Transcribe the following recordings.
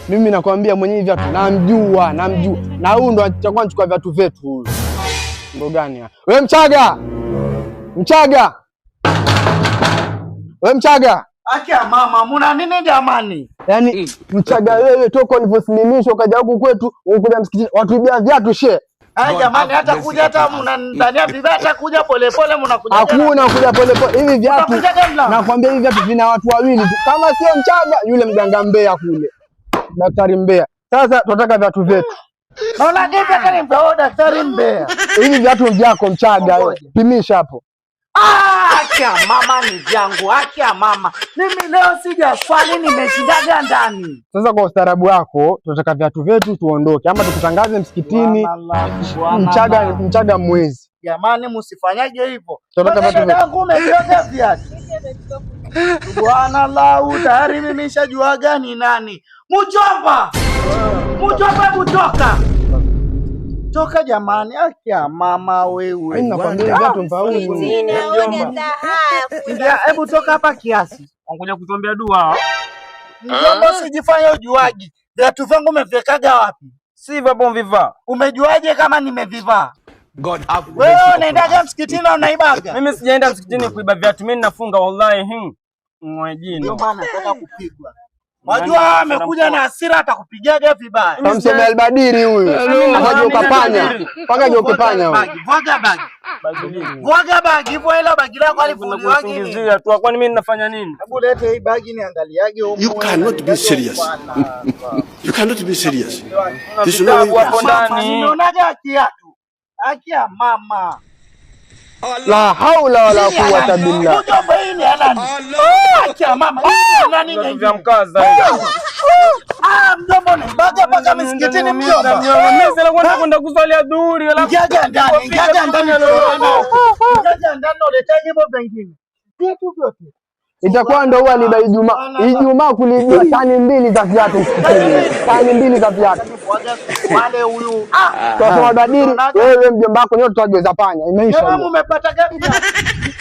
Mimi nakwambia mwenyewe viatu namjua. Na huyu ndo atakuwa anachukua viatu vyetu huyu. Ndo gani hapa? Wewe Mchaga! Wewe Mchaga! Acha mama, muna nini jamani? Yaani Mchaga wewe toka ulivyosimamishwa ukaja huku kwetu, ukuja msikitini, watuibia viatu she. Jamani hata kuja hata mnanidania vibaya hata kuja polepole mnakuja. Hakuna kuja polepole. Hivi viatu nakwambia hivi viatu vina watu wawili tu. Kama sio Mchaga yule mganga Mbeya kule. Daktari Mbeya. Sasa tunataka viatu vyetu. Naona daktari Mbeya, daktari Mbeya. Hivi viatu vyako Mchaga, pimisha hapo. Acha mama ni vyangu, acha mama. Mimi leo sijaswali nimeshindaga ndani. Sasa kwa ustaarabu wako tunataka viatu vyetu tuondoke ama tukutangaze msikitini. Mchaga mwezi. Jamani msifanyage hivyo. Tunataka viatu vyetu. Umevyoga viatu. Subhanallah, tayari mimi nishajuaga ni nani. Mjomba! Kutoka. Toka jamani, akia mama wewe. Mimi nakwambia viatu mfaulu. Hebu toka hapa kiasi. Ngoja kutuombea dua. Mjomba usijifanye ujuaji. Viatu vyangu umevikaga wapi? Si vapo mvivaa. Umejuaje kama nimevivaa? God have wewe unaendaga msikitini au unaibaga? Mimi sijaenda msikitini kuiba viatu, mimi ninafunga wallahi. Mwejini. Ndio maana nataka kupigwa. Wajua amekuja na hasira atakupigaga vibaya. Tamsema Albadiri huyu. Akaje ukapanya. Paka je ukipanya huyu. Vuaga bagi hivyo ile bagi lako alifungiwa nini? Tu kwani mimi ninafanya nini? Hebu lete hii bagi niangaliage huko. You cannot be serious. You cannot be serious. This is not hapo ndani. Ninaonaga kiatu. Akia mama. La haula wala quwwata billah. Mjomba hii ni nani? Akia mama. Nani ndio mkaza hiyo? Mjomba ni baga msikitini mjomba. Mimi sasa kwenda kusali adhuhuri wala Ingiaga ndani. Uletaje hivyo pengine. Vitu vyote. Itakuwa ndo huwa liba Ijumaa kulijua tani mbili za viatu msikitini. Tani mbili za viatu. Wale huyu. Kwa Albadiri wewe mjomba wako nyote tutageuza panya. Imeisha. Kama umepata gapi?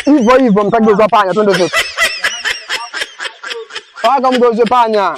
Hivyo mtageuza panya twende zote. Paka mgeuze panya.